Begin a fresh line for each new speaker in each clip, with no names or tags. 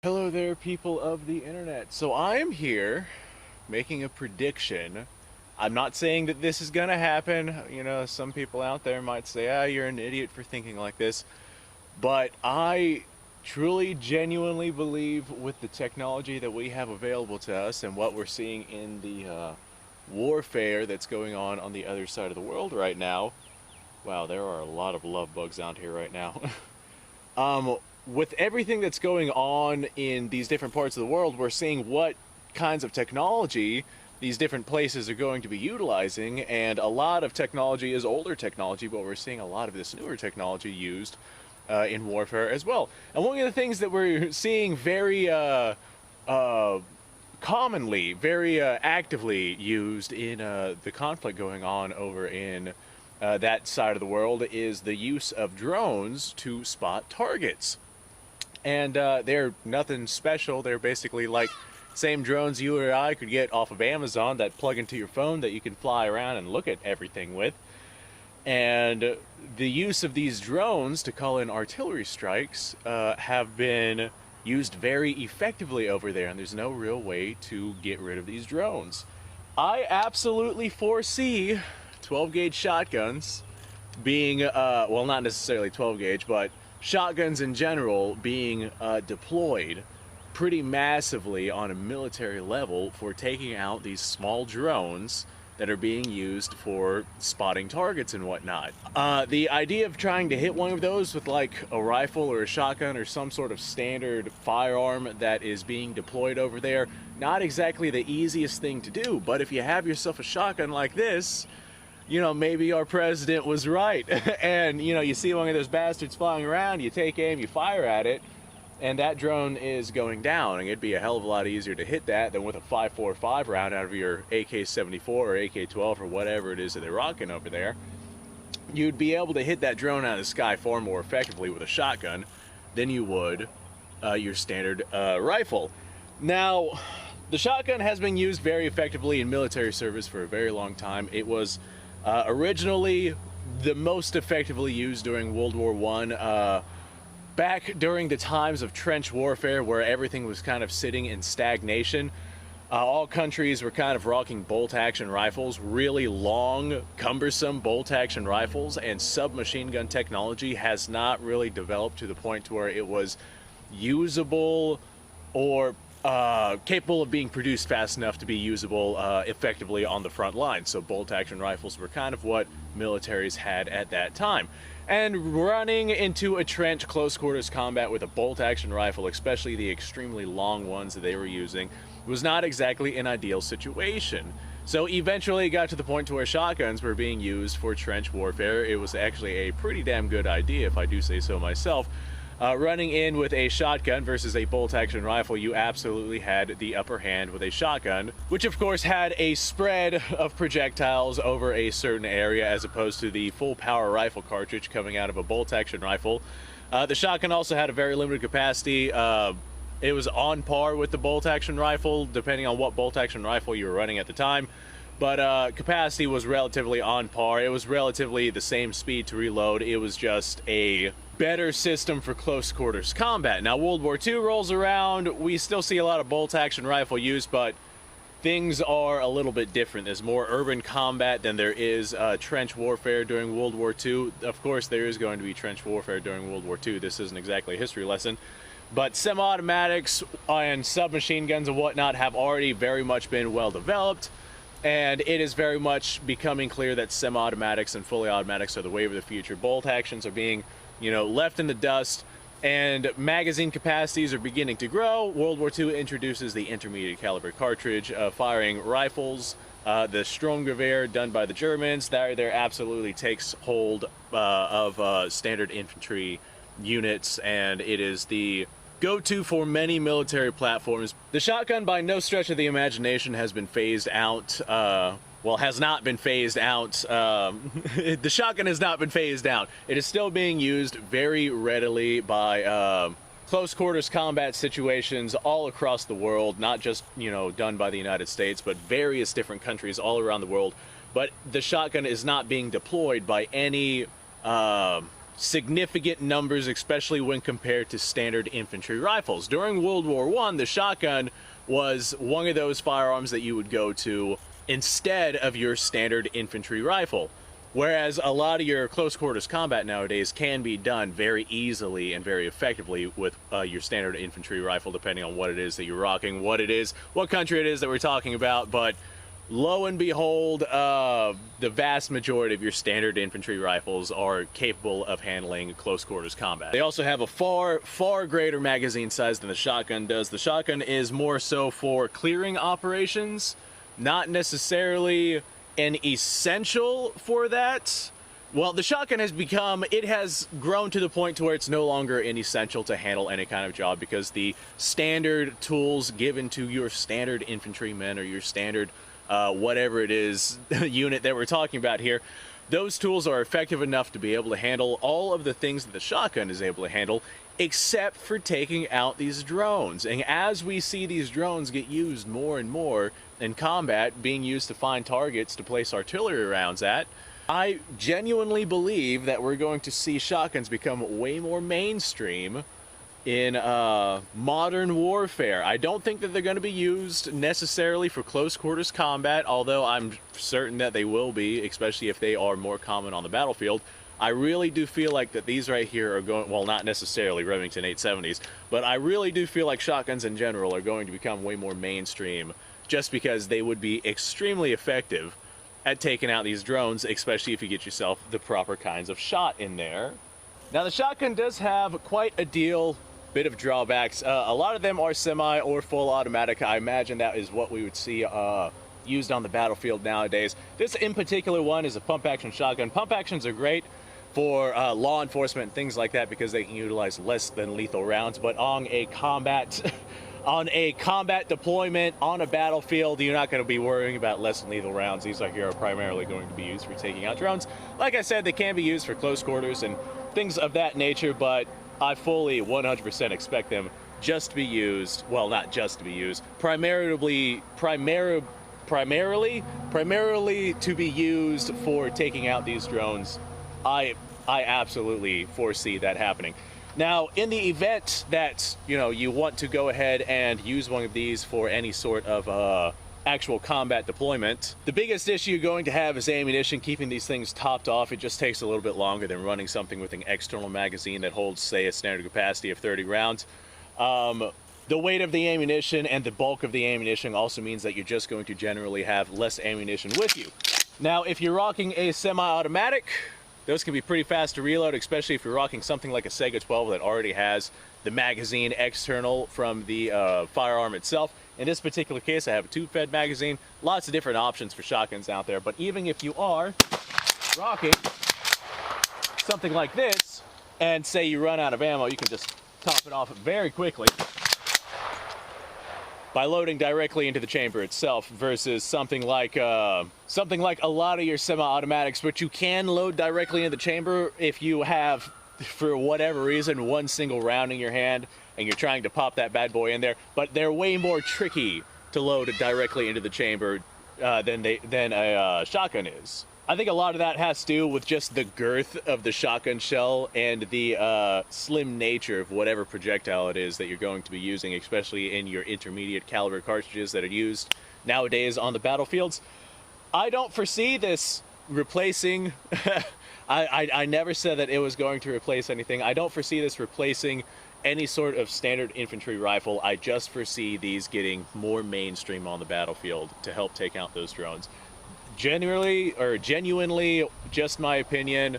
Hello there, people of the internet. So I am here making a prediction. I'm not saying that this is gonna happen. You know, some people out there might say, ah, you're an idiot for thinking like this. But I truly, genuinely believe with the technology that we have available to us and what we're seeing in the warfare that's going on the other side of the world right now. Wow, there are a lot of love bugs out here right now. um, with everything that's going on in these different parts of the world, we're seeing what kinds of technology these different places are going to be utilizing, and a lot of technology is older technology, but we're seeing a lot of this newer technology used in warfare as well. And one of the things that we're seeing very uh, commonly, very actively used in the conflict going on over in that side of the world is the use of drones to spot targets. And they're nothing special. They're basically like same drones you or I could get off of Amazon that plug into your phone that you can fly around and look at everything with. And the use of these drones to call in artillery strikes have been used very effectively over there, and there's no real way to get rid of these drones. I absolutely foresee 12 gauge shotguns being, well, not necessarily 12 gauge, but shotguns in general being deployed pretty massively on a military level for taking out these small drones that are being used for spotting targets and whatnot. The idea of trying to hit one of those with like a rifle or a shotgun or some sort of standard firearm that is being deployed over there, not exactly the easiest thing to do, but if you have yourself a shotgun like this, you know, maybe our president was right. And, you know, you see one of those bastards flying around, you take aim, you fire at it, and that drone is going down. And it'd be a hell of a lot easier to hit that than with a 5.45 round out of your AK-74 or AK-12 or whatever it is that they're rocking over there. You'd be able to hit that drone out of the sky far more effectively with a shotgun than you would your standard rifle. Now, the shotgun has been used very effectively in military service for a very long time. It was originally the most effectively used during World War I, back during the times of trench warfare where everything was kind of sitting in stagnation. All countries were kind of rocking bolt-action rifles, really long, cumbersome bolt-action rifles, and submachine gun technology has not really developed to the point to where it was usable or capable of being produced fast enough to be usable effectively on the front line. So bolt-action rifles were kind of what militaries had at that time. And running into a trench close quarters combat with a bolt-action rifle, especially the extremely long ones that they were using, was not exactly an ideal situation. So eventually it got to the point to where shotguns were being used for trench warfare. It was actually a pretty damn good idea, if I do say so myself. Running in with a shotgun versus a bolt-action rifle, you absolutely had the upper hand with a shotgun, which of course had a spread of projectiles over a certain area as opposed to the full power rifle cartridge coming out of a bolt-action rifle. The shotgun also had a very limited capacity. It was on par with the bolt-action rifle, depending on what bolt-action rifle you were running at the time. But capacity was relatively on par. It was relatively the same speed to reload. It was just a better system for close quarters combat. Now World War II rolls around, we still see a lot of bolt-action rifle use, but things are a little bit different. There's more urban combat than there is trench warfare during World War II. Of course there is going to be trench warfare during World War II. This isn't exactly a history lesson. But semi-automatics and submachine guns and whatnot have already very much been well developed. And it is very much becoming clear that semi-automatics and fully automatics are the wave of the future. Bolt actions are being, you know, left in the dust, and magazine capacities are beginning to grow. World War II introduces the intermediate caliber cartridge firing rifles. The Sturmgewehr done by the Germans, that there absolutely takes hold of standard infantry units, and it is the go-to for many military platforms. The shotgun, by no stretch of the imagination, has been phased out. Well, has not been phased out. The shotgun has not been phased out. It is still being used very readily by close quarters combat situations all across the world, not just, you know, done by the United States, but various different countries all around the world. But the shotgun is not being deployed by any significant numbers, especially when compared to standard infantry rifles. During World War I, the shotgun was one of those firearms that you would go to instead of your standard infantry rifle. Whereas a lot of your close quarters combat nowadays can be done very easily and very effectively with your standard infantry rifle, depending on what it is that you're rocking, what country it is that we're talking about. But lo and behold, the vast majority of your standard infantry rifles are capable of handling close quarters combat. They also have a far greater magazine size than the shotgun does. The shotgun is more so for clearing operations, not necessarily an essential for that. Well, the shotgun has grown to the point to where it's no longer an essential to handle any kind of job, because the standard tools given to your standard infantrymen or your standard whatever it is unit that we're talking about here, those tools are effective enough to be able to handle all of the things that the shotgun is able to handle, except for taking out these drones. And as we see these drones get used more and more in combat, being used to find targets to place artillery rounds at, I genuinely believe that we're going to see shotguns become way more mainstream in modern warfare. I don't think that they're going to be used necessarily for close quarters combat, although I'm certain that they will be, especially if they are more common on the battlefield. I really do feel like that these right here are going, well, not necessarily Remington 870s, but I really do feel like shotguns in general are going to become way more mainstream, just because they would be extremely effective at taking out these drones, especially if you get yourself the proper kinds of shot in there. Now, the shotgun does have quite a bit of drawbacks. A lot of them are semi or full automatic. I imagine that is what we would see used on the battlefield nowadays. This in particular one is a pump action shotgun. Pump actions are great for law enforcement and things like that, because they can utilize less than lethal rounds. But on a combat deployment on a battlefield, you're not going to be worrying about less than lethal rounds. These are here are primarily going to be used for taking out drones. Like I said, they can be used for close quarters and things of that nature, but I fully 100% expect them just to be used, well, not just to be used, primarily to be used for taking out these drones. I absolutely foresee that happening. Now, in the event that, you want to go ahead and use one of these for any sort of actual combat deployment, the biggest issue you're going to have is ammunition. Keeping these things topped off, it just takes a little bit longer than running something with an external magazine that holds, say, a standard capacity of 30 rounds. The weight of the ammunition and the bulk of the ammunition also means that you're just going to generally have less ammunition with you. Now, if you're rocking a semi-automatic, those can be pretty fast to reload, especially if you're rocking something like a Saiga 12 that already has the magazine external from the firearm itself. In this particular case, I have a tube-fed magazine. Lots of different options for shotguns out there, but even if you are rocking something like this, and say you run out of ammo, you can just top it off very quickly by loading directly into the chamber itself, versus something like a lot of your semi-automatics, which you can load directly into the chamber if you have, for whatever reason, one single round in your hand and you're trying to pop that bad boy in there. But they're way more tricky to load directly into the chamber than a shotgun is. I think a lot of that has to do with just the girth of the shotgun shell and the slim nature of whatever projectile it is that you're going to be using, especially in your intermediate caliber cartridges that are used nowadays on the battlefields. I don't foresee this replacing I never said that it was going to replace anything. I don't foresee this replacing any sort of standard infantry rifle. I just foresee these getting more mainstream on the battlefield to help take out those drones. Genuinely, just my opinion,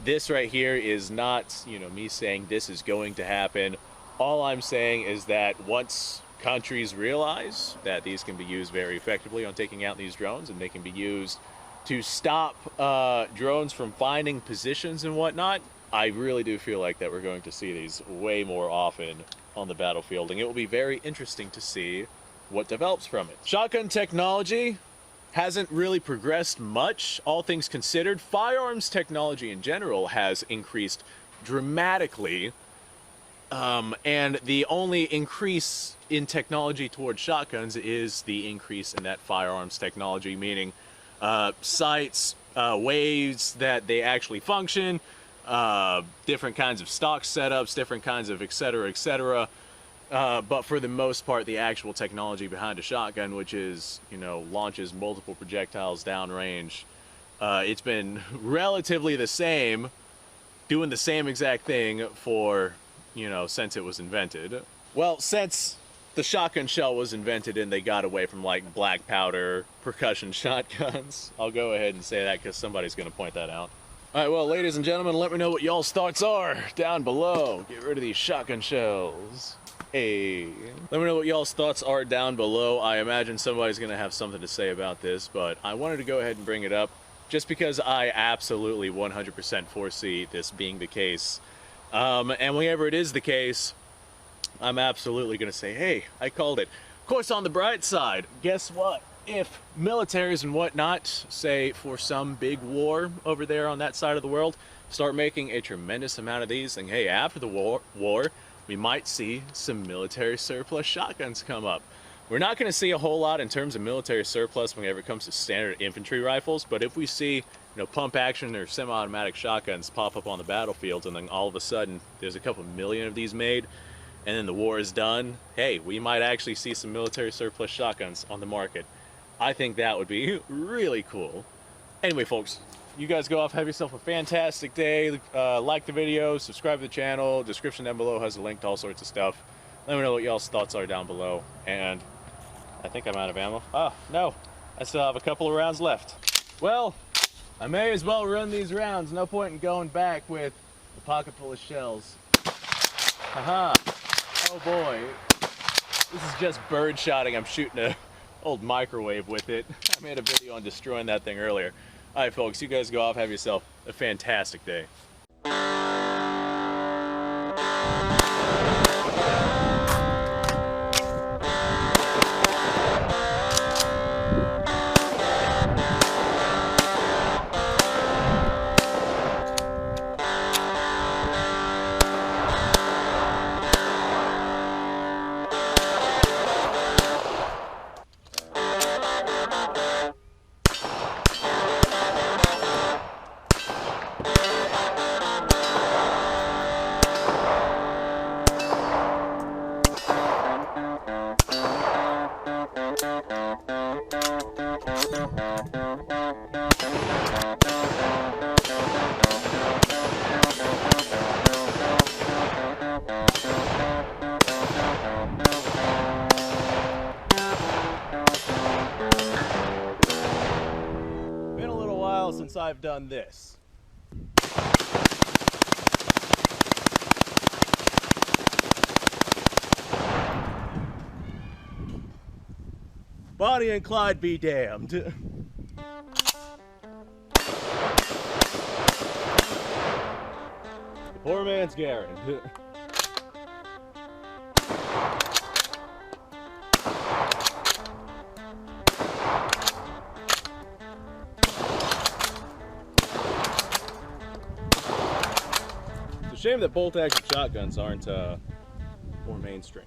this right here is not, me saying this is going to happen. All I'm saying is that once countries realize that these can be used very effectively on taking out these drones, and they can be used to stop drones from finding positions and whatnot, I really do feel like that we're going to see these way more often on the battlefield, and it will be very interesting to see what develops from it. Shotgun technology hasn't really progressed much, all things considered. Firearms technology in general has increased dramatically, and the only increase in technology towards shotguns is the increase in that firearms technology, meaning sights, ways that they actually function, different kinds of stock setups, different kinds of et cetera, et cetera. But for the most part, the actual technology behind a shotgun, which is, you know, launches multiple projectiles downrange, it's been relatively the same, doing the same exact thing for, you know, since it was invented. Well, since the shotgun shell was invented and they got away from like black powder percussion shotguns, I'll go ahead and say that because somebody's going to point that out. All right, well, ladies and gentlemen, let me know what y'all's thoughts are down below. Get rid of these shotgun shells. Hey, let me know what y'all's thoughts are down below. I imagine somebody's gonna have something to say about this, but I wanted to go ahead and bring it up just because I absolutely 100% foresee this being the case. And whenever it is the case, I'm absolutely gonna say, hey, I called it. Of course, on the bright side, guess what? If militaries and whatnot, say for some big war over there on that side of the world, start making a tremendous amount of these, then hey, after the war, we might see some military surplus shotguns come up. We're not going to see a whole lot in terms of military surplus whenever it comes to standard infantry rifles, but if we see, you know, pump action or semi-automatic shotguns pop up on the battlefields and then all of a sudden there's a couple million of these made and then the war is done, hey, we might actually see some military surplus shotguns on the market. I think that would be really cool. Anyway, folks, you guys go off, have yourself a fantastic day. Like the video, subscribe to the channel. Description down below has a link to all sorts of stuff. Let me know what y'all's thoughts are down below. And I think I'm out of ammo. Oh, no. I still have a couple of rounds left. Well, I may as well run these rounds. No point in going back with a pocket full of shells. Haha. Oh boy. This is just bird shotting. I'm shooting a old microwave with it. I made a video on destroying that thing earlier. All right, folks, you guys go off, have yourself a fantastic day. Been a little while since I've done this. Bonnie and Clyde be damned. Poor man's Garrett. It's a shame that bolt action shotguns aren't more mainstream.